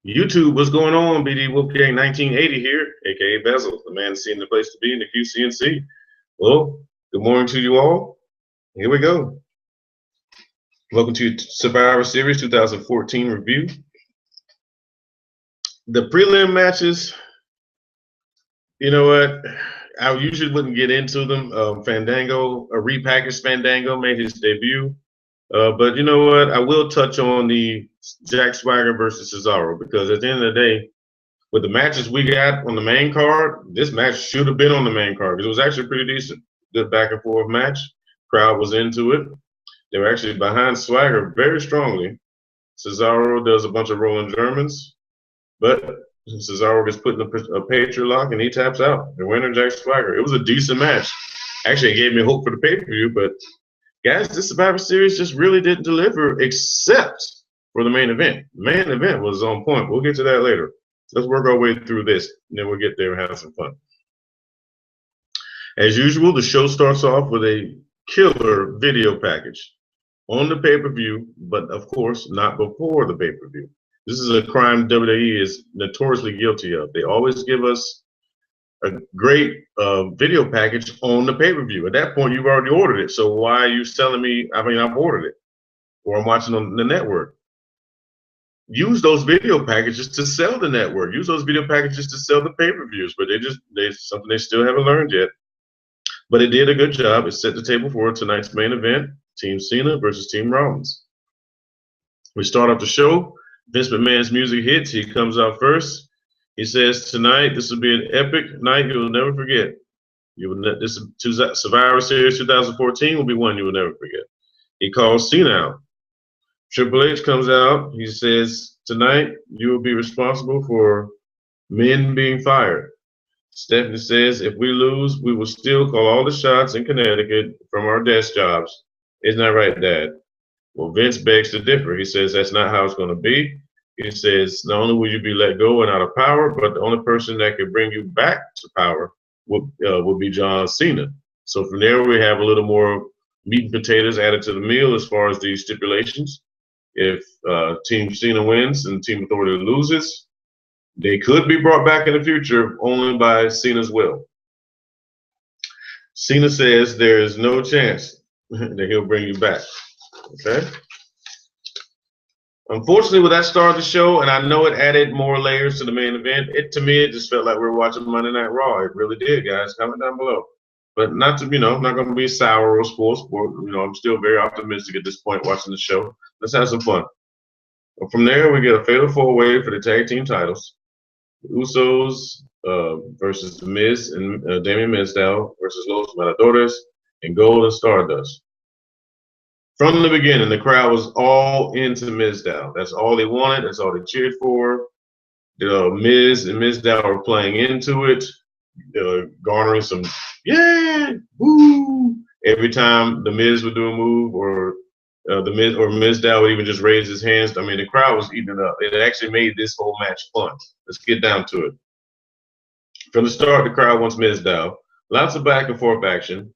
YouTube, what's going on? BD Wolfgang 1980 here, aka Bezell, the man seeing the place to be in the QCNC. Well, good morning to you all. Here we go. Welcome to Survivor Series 2014 review. The prelim matches, you know what? I usually wouldn't get into them. Fandango, a repackaged Fandango made his debut. But you know what? I will touch on the Jack Swagger versus Cesaro because at the end of the day, with the matches we got on the main card, this match should have been on the main card because it was actually pretty decent. Good back and forth match. Crowd was into it. They were actually behind Swagger very strongly. Cesaro does a bunch of rolling Germans, but Cesaro gets put in a Patriot lock and he taps out. The winner, Jack Swagger. It was a decent match. Actually, it gave me hope for the pay-per-view, but guys, this Survivor Series just really didn't deliver except for the main event. The main event was on point. We'll get to that later. Let's work our way through this, and then we'll get there and have some fun. As usual, the show starts off with a killer video package on the pay-per-view, but of course, not before the pay-per-view. This is a crime WWE is notoriously guilty of. They always give us a great video package on the pay-per-view. At that point, you've already ordered it, so why are you telling me, I've ordered it, or I'm watching on the network? Use those video packages to sell the network. Use those video packages to sell the pay-per-views, but something they still haven't learned yet. But it did a good job. It set the table for tonight's main event, Team Cena versus Team Rollins. We start off the show. Vince McMahon's music hits. He comes out first. He says, tonight, this will be an epic night you will never forget. This Survivor Series 2014 will be one you will never forget. He calls Cena out. Triple H comes out. He says, tonight, you will be responsible for men being fired. Stephanie says, if we lose, we will still call all the shots in Connecticut from our desk jobs. Isn't that right, Dad? Well, Vince begs to differ. He says that's not how it's going to be. He says, not only will you be let go and out of power, but the only person that can bring you back to power would be John Cena. So from there, we have a little more meat and potatoes added to the meal as far as these stipulations. If Team Cena wins and Team Authority loses, they could be brought back in the future only by Cena's will. Cena says there is no chance that he'll bring you back. Okay? Unfortunately, with that start of the show, and I know it added more layers to the main event, to me, it just felt like we were watching Monday Night Raw. It really did, guys. Comment down below. But not to, not going to be sour or spoiled sport. I'm still very optimistic at this point watching the show. Let's have some fun. From there, we get a fatal four-way for the tag team titles. The Usos versus The Miz and Damien Mizdow versus Los Matadores and Gold and Stardust. From the beginning, the crowd was all into Mizdow. That's all they wanted. That's all they cheered for. Miz and Mizdow are playing into it, garnering some, yeah, woo. Every time the Miz would do a move or Mizdow would even just raise his hands. I mean, the crowd was eating it up. It actually made this whole match fun. Let's get down to it. From the start, the crowd wants Mizdow. Lots of back and forth action.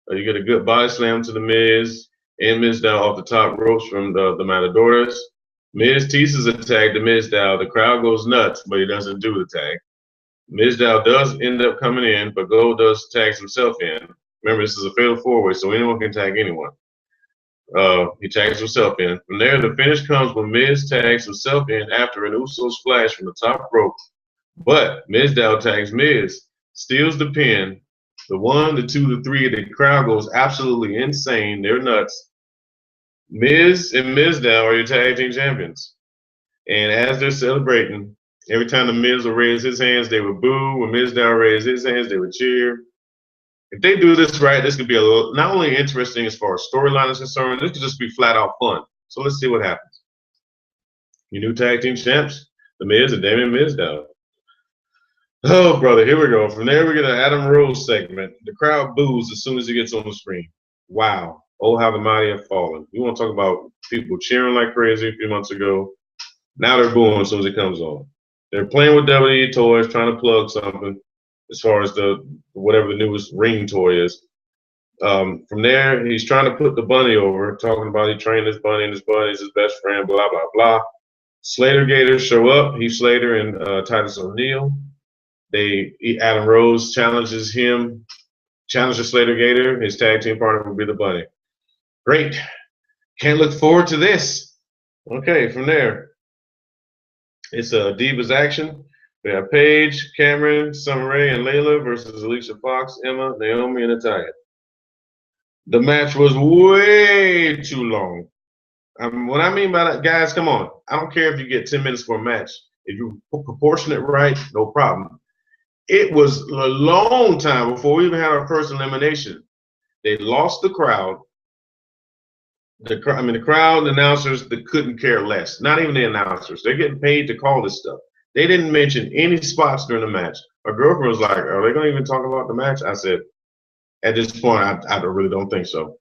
You get a good body slam to the Miz and Mizdow off the top ropes from the Matadores. Miz teases a tag to Mizdow. The crowd goes nuts, but he doesn't do the tag. Mizdow does end up coming in, but Gold does tags himself in. Remember, this is a fatal four-way, so anyone can tag anyone. He tags himself in. From there, the finish comes when Miz tags himself in after an Uso splash from the top rope. But Mizdow tags Miz, steals the pin. The 1, the 2, the 3, the crowd goes absolutely insane. They're nuts. Miz and Mizdow are your tag team champions. And as they're celebrating, every time the Miz will raise his hands, they would boo. When Mizdow raised his hands, they would cheer. If they do this right, this could be not only interesting as far as storyline is concerned, this could just be flat out fun. So let's see what happens. Your new tag team champs, The Miz and Damien Mizdow. Oh, brother, here we go. From there, we get an Adam Rose segment. The crowd boos as soon as he gets on the screen. Wow. Oh, how the mighty have fallen. You want to talk about people cheering like crazy a few months ago. Now they're booing as soon as it comes on. They're playing with WWE toys, trying to plug something as far as whatever the newest ring toy is. From there, he's trying to put the bunny over, talking about he trained his bunny and his bunny's his best friend, blah, blah, blah. Slater Gators show up. Heath Slater and Titus O'Neil. Adam Rose challenges Slater Gator. His tag team partner will be the Bunny. Great. Can't look forward to this. Okay, from there, it's a Divas action. We have Paige, Cameron, Summer Rae, and Layla versus Alicia Fox, Emma, Naomi, and Natalya. The match was way too long. What I mean by that, guys, come on. I don't care if you get 10 minutes for a match. If you proportion it right, no problem. It was a long time before we even had our first elimination. They lost the crowd. The crowd announcers that couldn't care less. Not even the announcers. They're getting paid to call this stuff. They didn't mention any spots during the match. My girlfriend was like, "Are they going to even talk about the match?" I said, "At this point, I really don't think so."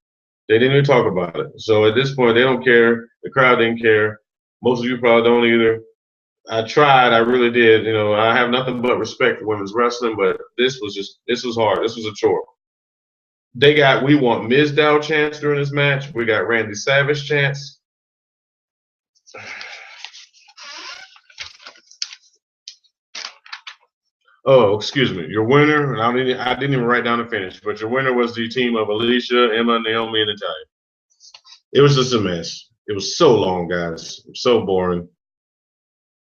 They didn't even talk about it. So at this point, they don't care. The crowd didn't care. Most of you probably don't either. I tried. I really did. You know, I have nothing but respect for women's wrestling, but this was hard. This was a chore. We want Mizdow chance during this match. We got Randy Savage chance. Oh, excuse me. Your winner, and I didn't even write down the finish, but your winner was the team of Alicia, Emma, Naomi, and Natalya. It was just a mess. It was so long, guys. So boring.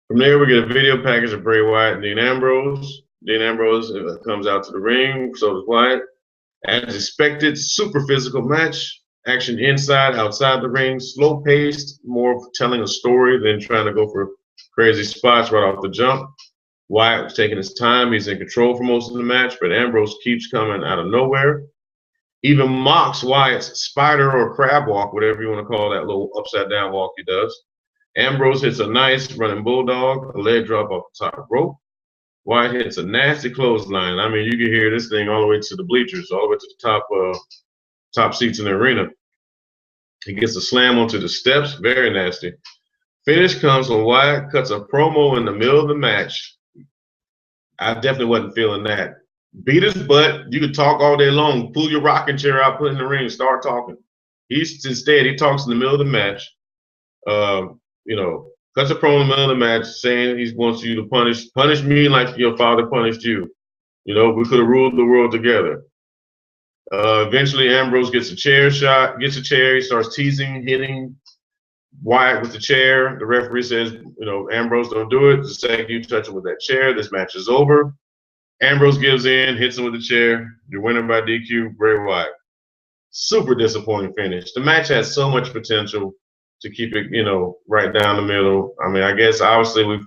From there, we get a video package of Bray Wyatt and Dean Ambrose. Dean Ambrose comes out to the ring, so does Wyatt. As expected, super physical match. Action inside, outside the ring, slow paced, more of telling a story than trying to go for crazy spots right off the jump. Wyatt was taking his time. He's in control for most of the match, but Ambrose keeps coming out of nowhere. Even mocks Wyatt's spider or crab walk, whatever you want to call that little upside down walk he does. Ambrose hits a nice running bulldog, a leg drop off the top rope. Wyatt hits a nasty clothesline. I mean, you can hear this thing all the way to the bleachers, all the way to the top seats in the arena. He gets a slam onto the steps, very nasty. Finish comes when Wyatt cuts a promo in the middle of the match. I definitely wasn't feeling that. Beat his butt. You could talk all day long. Pull your rocking chair out, put it in the ring, start talking. Instead, he talks in the middle of the match. Cuts a promo in the middle of the match saying he wants you to punish me like your father punished you. You know, we could have ruled the world together. Eventually, Ambrose gets a chair. He starts teasing, hitting Wyatt with the chair. The referee says, Ambrose, don't do it. The second you touch him with that chair, this match is over. Ambrose gives in, hits him with the chair. You're winning by DQ, Bray Wyatt. Super disappointing finish. The match has so much potential to keep it, right down the middle. I mean, I guess obviously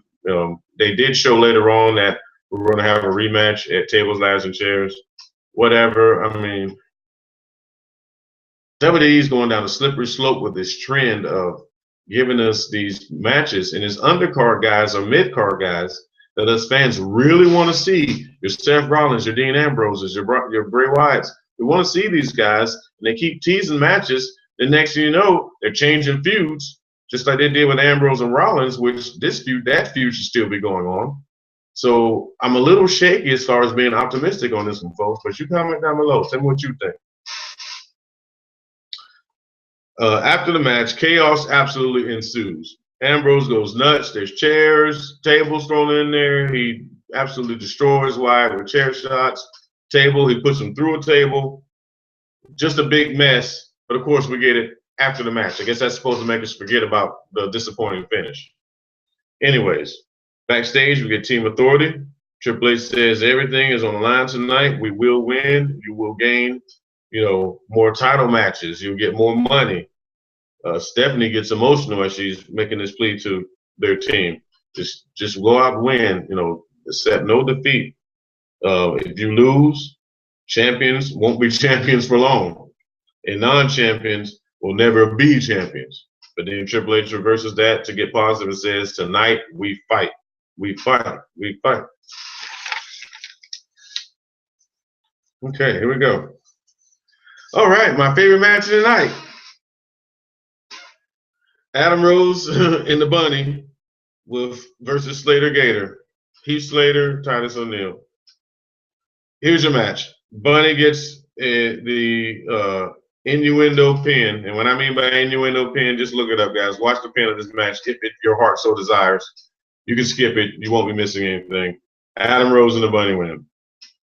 they did show later on that we were going to have a rematch at Tables, Ladders, and Chairs. Whatever. I mean, WWE's going down a slippery slope with this trend of giving us these matches, and his undercard guys or mid-card guys that us fans really want to see. Your Seth Rollins, your Dean Ambroses, your Bray Wyatts. We want to see these guys, and they keep teasing matches. The next thing you know, they're changing feuds, just like they did with Ambrose and Rollins, which that feud should still be going on. So I'm a little shaky as far as being optimistic on this one, folks, but you comment down below. Tell me what you think. After the match, chaos absolutely ensues. Ambrose goes nuts. There's chairs, tables thrown in there. He absolutely destroys Wyatt with chair shots. He puts him through a table. Just a big mess. But, of course, we get it after the match. I guess that's supposed to make us forget about the disappointing finish. Anyways, backstage, we get Team Authority. Triple H says everything is on the line tonight. We will win. You will gain, more title matches. You'll get more money. Stephanie gets emotional as she's making this plea to their team. Just go out and win. Accept no defeat. If you lose, champions won't be champions for long. And non-champions will never be champions. But then Triple H reverses that to get positive and says, tonight we fight. We fight. We fight. Okay, here we go. All right, my favorite match of the night. Adam Rose and the Bunny versus Slater Gator. Heath Slater, Titus O'Neil. Here's your match. Bunny gets the innuendo pin. And when I mean by innuendo pin, just look it up, guys. Watch the pin of this match if your heart so desires. You can skip it. You won't be missing anything. Adam Rose and the Bunny win.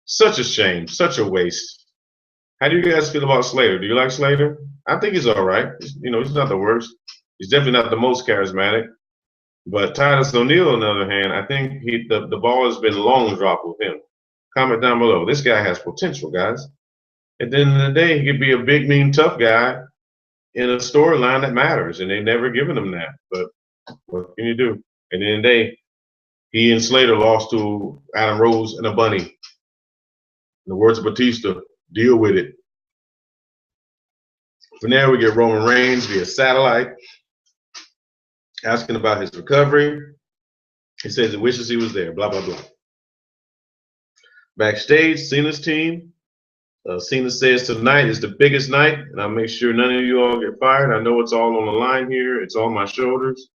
Such a shame. Such a waste. How do you guys feel about Slater? Do you like Slater? I think he's all right. He's not the worst. He's definitely not the most charismatic. But Titus O'Neil, on the other hand, I think the ball has been long dropped with him. Comment down below. This guy has potential, guys. At the end of the day, he could be a big, mean, tough guy in a storyline that matters, and they've never given him that. But what can you do? At the end of the day, he and Slater lost to Adam Rose and a Bunny. In the words of Batista, deal with it. From there, we get Roman Reigns via satellite, asking about his recovery. He says he wishes he was there, blah, blah, blah. Backstage, Cena's team. Cena says tonight is the biggest night, and I'll make sure none of you all get fired. I know it's all on the line here. It's on my shoulders.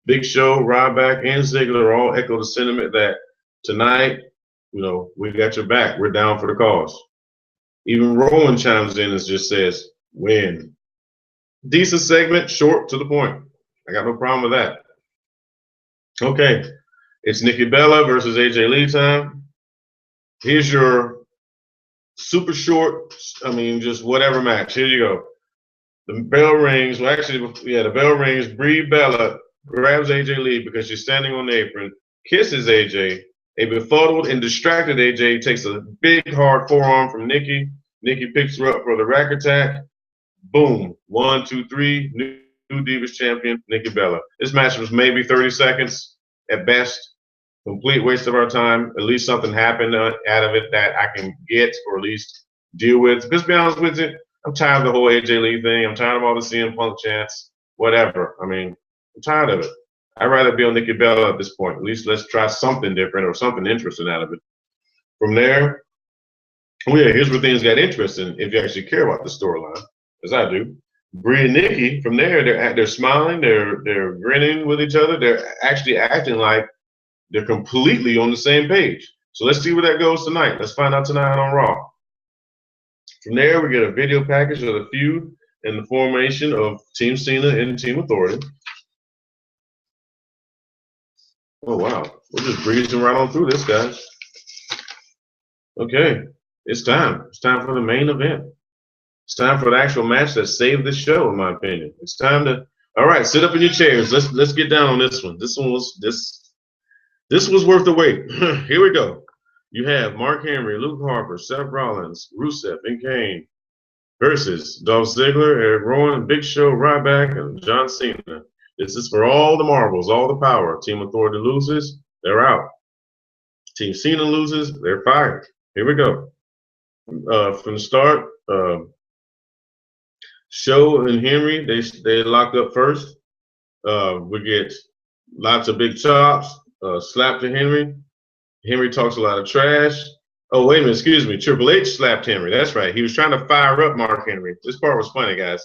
Big Show, Ryback, and Ziggler all echo the sentiment that tonight, we got your back. We're down for the cause. Even Rowan chimes in and just says, win. Decent segment, short, to the point. I got no problem with that. Okay, it's Nikki Bella versus AJ Lee time. Here's your super short, just whatever match. Here you go. The bell rings. Well, actually, the bell rings. Brie Bella grabs AJ Lee because she's standing on the apron, kisses AJ. A befuddled and distracted AJ takes a big, hard forearm from Nikki. Nikki picks her up for the rack attack. Boom. 1, 2, 3. New Divas champion, Nikki Bella. This match was maybe 30 seconds at best. Complete waste of our time. At least something happened out of it that I can get or at least deal with. Because to be honest with you, I'm tired of the whole AJ Lee thing. I'm tired of all the CM Punk chants. Whatever. I'm tired of it. I'd rather be on Nikki Bella at this point. At least let's try something different or something interesting out of it. From there, here's where things got interesting if you actually care about the storyline, as I do. Brie and Nikki, from there, they're smiling, they're grinning with each other. They're actually acting like they're completely on the same page. So let's see where that goes tonight. Let's find out tonight on Raw. From there, we get a video package of the feud and the formation of Team Cena and Team Authority. Oh, wow. We're just breezing right on through this, guys. Okay. It's time. It's time for the main event. It's time for the actual match that saved this show, in my opinion. It's time to, all right, sit up in your chairs. Let's get down on this one. This was worth the wait. Here we go. You have Mark Henry, Luke Harper, Seth Rollins, Rusev, and Kane versus Dolph Ziggler, Eric Rowan, Big Show, Ryback, and John Cena. This is for all the marbles, all the power. Team Authority loses, they're out. Team Cena loses, they're fired. Here we go. From the start, Show and Henry, they lock up first. We get lots of big chops, slap to Henry. Henry talks a lot of trash. Oh, wait a minute, excuse me. Triple H slapped Henry. That's right. He was trying to fire up Mark Henry. This part was funny, guys.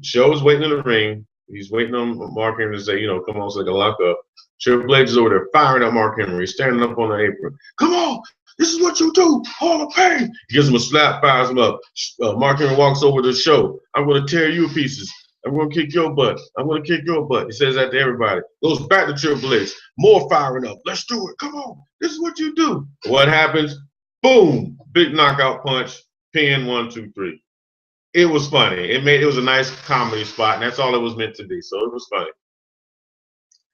Show's waiting in the ring. He's waiting on Mark Henry to say, come on so they can lock up. Triple H is over there firing up Mark Henry. He's standing up on the apron. Come on. This is what you do. Hall of Pain. He gives him a slap, fires him up. Mark Henry walks over to the Show. I'm going to tear you to pieces. I'm going to kick your butt. I'm going to kick your butt. He says that to everybody. Goes back to Triple H. More firing up. Let's do it. Come on. This is what you do. What happens? Boom. Big knockout punch. Pin 1, 2, 3. It was funny. It was a nice comedy spot, and that's all it was meant to be. So it was funny.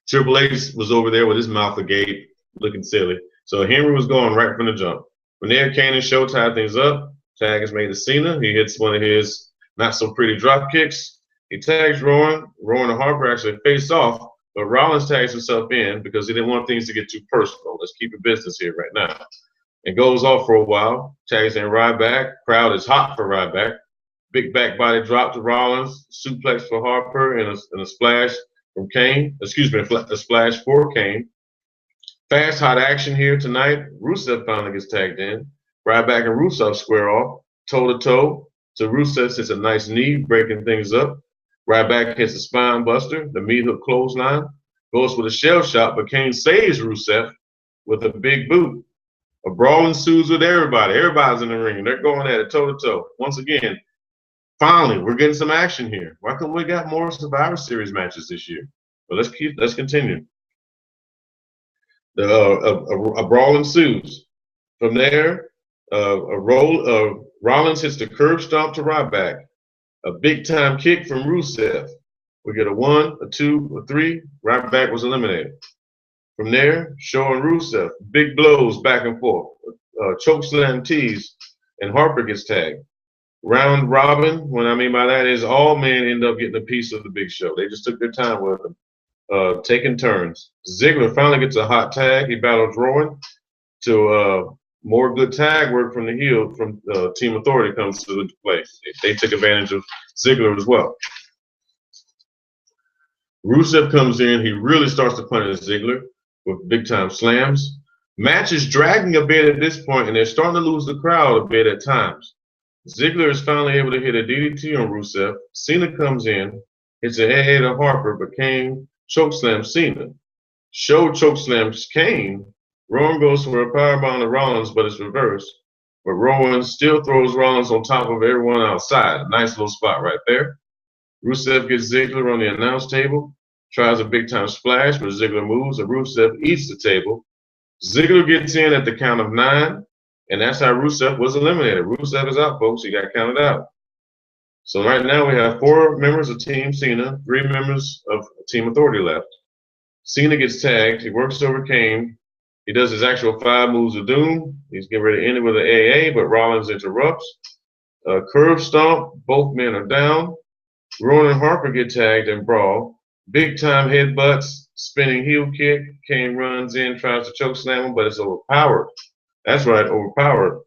Triple H was over there with his mouth agape, looking silly. So Henry was going right from the jump. From there, Kane and Show tied things up. Tag is made to Cena. He hits one of his not so pretty drop kicks. He tags Rowan. Rowan and Harper actually face off, but Rollins tags himself in because he didn't want things to get too personal. Let's keep it business here right now. It goes off for a while. Tags in Ryback. Crowd is hot for Ryback. Big back body drop to Rollins. Suplex for Harper and a splash from Kane. Excuse me, a splash for Kane. Fast, hot action here tonight. Rusev finally gets tagged in. Ryback and Rusev square off, toe-to-toe. So Rusev hits a nice knee, breaking things up. Ryback hits a spine buster, the meat hook clothesline. Goes with a shell shot, but Kane saves Rusev with a big boot. A brawl ensues with everybody. Everybody's in the ring. They're going at it toe-to-toe. Once again, Finally, we're getting some action here. Why couldn't we got more Survivor Series matches this year? But let's continue. A brawl ensues. From there, Rollins hits the curb stomp to Ryback. A big time kick from Rusev. We get a 1, a 2, a 3. Ryback was eliminated. From there, Shaw and Rusev, big blows back and forth. Chokeslam tease, and Harper gets tagged. Round robin, what I mean by that is all men end up getting a piece of the Big Show. They just took their time with them, taking turns. Ziggler finally gets a hot tag. He battles Rowan to more good tag work from the heel from Team Authority comes to play. They took advantage of Ziggler as well. Rusev comes in. He really starts to punish Ziggler with big-time slams. Match is dragging a bit at this point, and they're starting to lose the crowd a bit at times. Ziggler is finally able to hit a DDT on Rusev. Cena comes in, hits a head to Harper, but Kane chokeslams Cena. Show chokeslams Kane. Rowan goes for a powerbomb to Rollins, but it's reversed. But Rowan still throws Rollins on top of everyone outside. Nice little spot right there. Rusev gets Ziggler on the announce table, tries a big-time splash, but Ziggler moves, and Rusev eats the table. Ziggler gets in at the count of 9, and that's how Rusev was eliminated. Rusev is out, folks. He got counted out. So right now we have 4 members of Team Cena, 3 members of Team Authority left. Cena gets tagged. He works over Kane. He does his actual 5 moves of doom. He's getting ready to end it with an AA, but Rollins interrupts. Curve stomp. Both men are down. Rowan and Harper get tagged and brawl. Big time headbutts, spinning heel kick. Kane runs in, tries to choke slam him, but it's overpowered. That's right, overpowered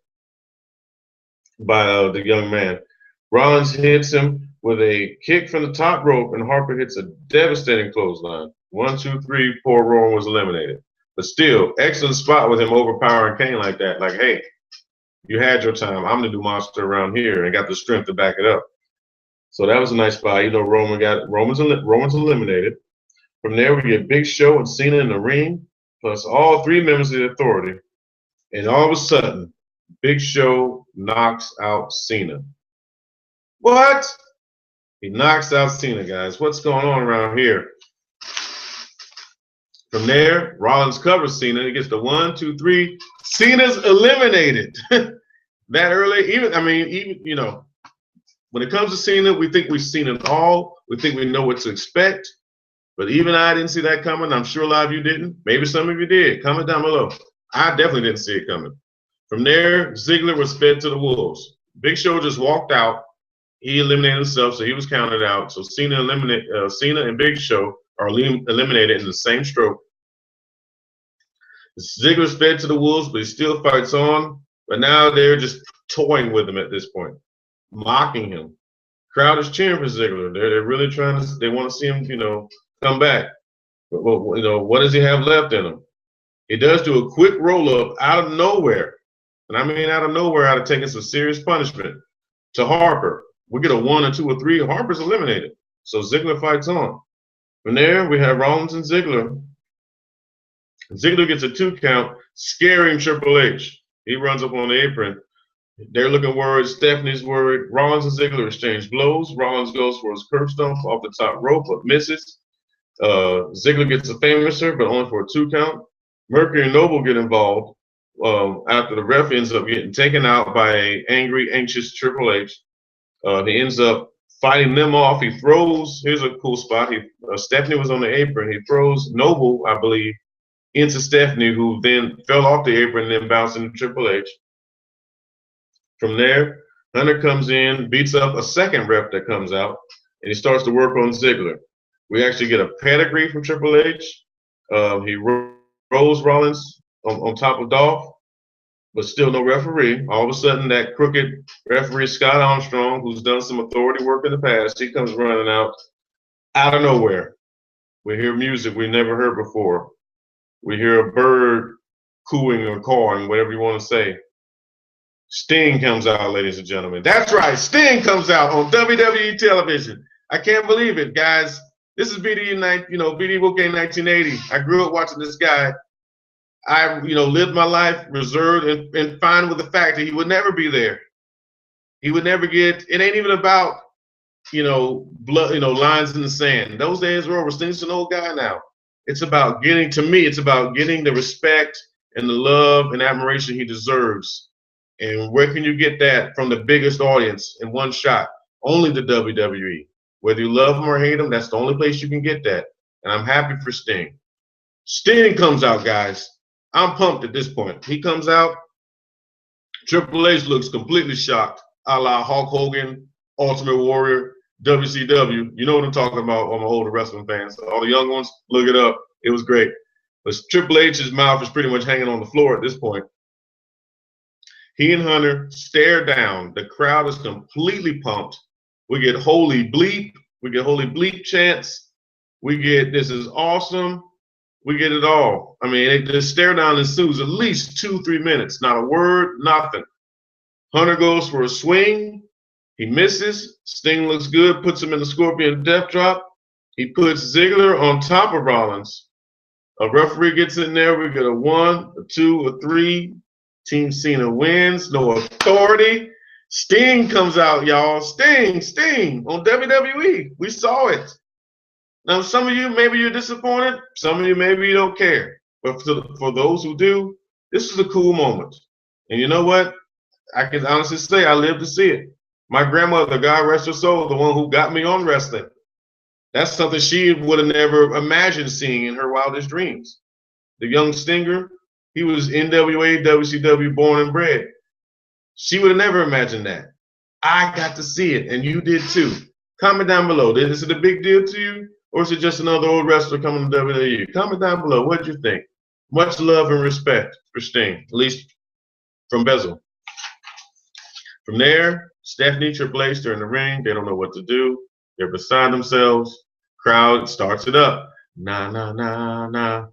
by the young man. Rollins hits him with a kick from the top rope, and Harper hits a devastating clothesline. 1, 2, 3, poor Rowan was eliminated. But still, excellent spot with him overpowering Kane like that. Like, hey, you had your time. I'm the new monster around here, and got the strength to back it up. So that was a nice spot. You know, Roman's eliminated. From there, we get Big Show and Cena in the ring, plus all 3 members of the Authority. And all of a sudden, Big Show knocks out Cena. What? He knocks out Cena, guys. What's going on around here? From there, Rollins covers Cena. He gets the 1, 2, 3. Cena's eliminated. That early, even you know, when it comes to Cena, we think we've seen it all. We think we know what to expect. But even I didn't see that coming. I'm sure a lot of you didn't. Maybe some of you did. Comment down below. I definitely didn't see it coming. From there, Ziggler was fed to the wolves. Big Show just walked out. He eliminated himself, so he was counted out. So Cena and Big Show are eliminated in the same stroke. Ziggler's fed to the wolves, but he still fights on. But now they're just toying with him at this point, mocking him. Crowd is cheering for Ziggler. They're really trying to. They want to see him, you know, come back. But you know, what does he have left in him? He does do a quick roll-up out of nowhere. And I mean out of nowhere, out of taking some serious punishment to Harper. We get a 1, a 2, or 3. Harper's eliminated. So Ziggler fights on. From there, we have Rollins and Ziggler. Ziggler gets a 2 count, scaring Triple H. He runs up on the apron. They're looking worried. Stephanie's worried. Rollins and Ziggler exchange blows. Rollins goes for his curb stomp off the top rope, but misses. Ziggler gets a famouser, but only for a 2 count. Mercury and Noble get involved after the ref ends up getting taken out by an angry, anxious Triple H. He ends up fighting them off. He throws, here's a cool spot. Stephanie was on the apron. He throws Noble, I believe, into Stephanie, who then fell off the apron and then bounced into Triple H. From there, Hunter comes in, beats up a second ref that comes out, and he starts to work on Ziggler. We actually get a pedigree from Triple H. He rolls Rollins on top of Dolph, but still no referee. All of a sudden, that crooked referee, Scott Armstrong, who's done some authority work in the past, he comes running out of nowhere. We hear music we never heard before. We hear a bird cooing or cawing, whatever you want to say. Sting comes out, ladies and gentlemen. That's right, Sting comes out on WWE television. I can't believe it, guys. This is BD Wookay 1980. I grew up watching this guy. I, lived my life reserved and fine with the fact that he would never be there. He would never get. It ain't even about blood, lines in the sand. Those days are over. Sting's an old guy now. It's about getting, to me, it's about getting the respect and the love and admiration he deserves. And where can you get that from the biggest audience in one shot? Only the WWE. Whether you love him or hate him, that's the only place you can get that. And I'm happy for Sting. Sting comes out, guys. I'm pumped at this point. He comes out. Triple H looks completely shocked, a la Hulk Hogan, Ultimate Warrior, WCW. You know what I'm talking about, all my older wrestling fans. All the young ones, look it up. It was great. But Triple H's mouth is pretty much hanging on the floor at this point. He and Hunter stare down. The crowd is completely pumped. We get holy bleep. We get holy bleep chants. We get this is awesome. We get it all. I mean, the stare down ensues at least 2-3 minutes. Not a word, nothing. Hunter goes for a swing. He misses. Sting looks good, puts him in the Scorpion Death Drop. He puts Ziggler on top of Rollins. A referee gets in there. We get a 1, a 2, a 3. Team Cena wins. No authority. Sting comes out, y'all. Sting on WWE. We saw it. Now, some of you, maybe you're disappointed. Some of you, maybe you don't care. But for those who do, this is a cool moment. And you know what? I can honestly say I lived to see it. My grandmother, God rest her soul, the one who got me on wrestling. That's something she would have never imagined seeing in her wildest dreams. The young Stinger, he was NWA, WCW, born and bred. She would have never imagined that. I got to see it, and you did too. Comment down below. Is it a big deal to you? Or is it just another old wrestler coming to WWE? Comment down below. What did you think? Much love and respect for Sting, at least from Bezell. From there, Stephanie, Triple H, they're in the ring. They don't know what to do. They're beside themselves. Crowd starts it up. Na, na, na, na.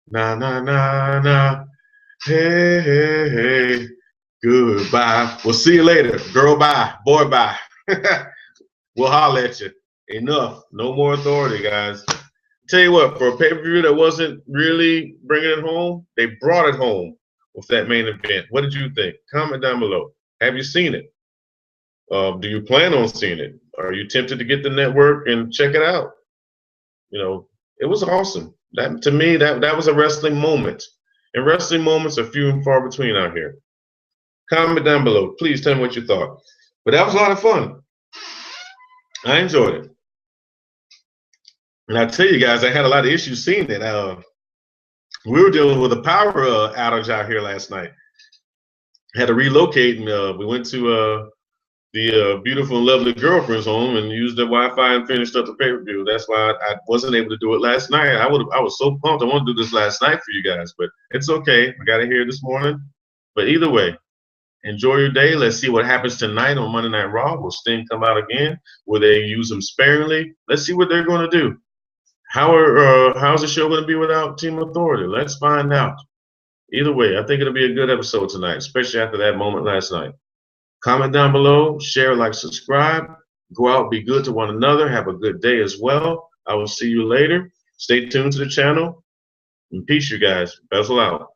Na, na, na, na. Hey, hey, hey. Goodbye. We'll see you later. Girl, bye. Boy, bye. We'll holler at you. Enough. No more authority, guys. Tell you what, for a pay-per-view that wasn't really bringing it home, they brought it home with that main event. What did you think? Comment down below. Have you seen it? Do you plan on seeing it? Are you tempted to get the network and check it out? It was awesome. That, to me, that was a wrestling moment. And wrestling moments are few and far between out here. Comment down below. Please tell me what you thought. But that was a lot of fun. I enjoyed it. And I tell you guys, I had a lot of issues seeing it. We were dealing with a power outage out here last night. Had to relocate, and we went to the beautiful and lovely girlfriend's home and used the Wi-Fi and finished up the pay-per-view. That's why I wasn't able to do it last night. I was so pumped. I wanted to do this last night for you guys, but it's okay. I got it here this morning. But either way, enjoy your day. Let's see what happens tonight on Monday Night Raw. Will Sting come out again? Will they use him sparingly? Let's see what they're going to do. How's the show going to be without Team Authority? Let's find out. Either way, I think it'll be a good episode tonight, especially after that moment last night. Comment down below, share, like, subscribe. Go out, be good to one another. Have a good day as well. I will see you later. Stay tuned to the channel. And peace, you guys. Bezell out.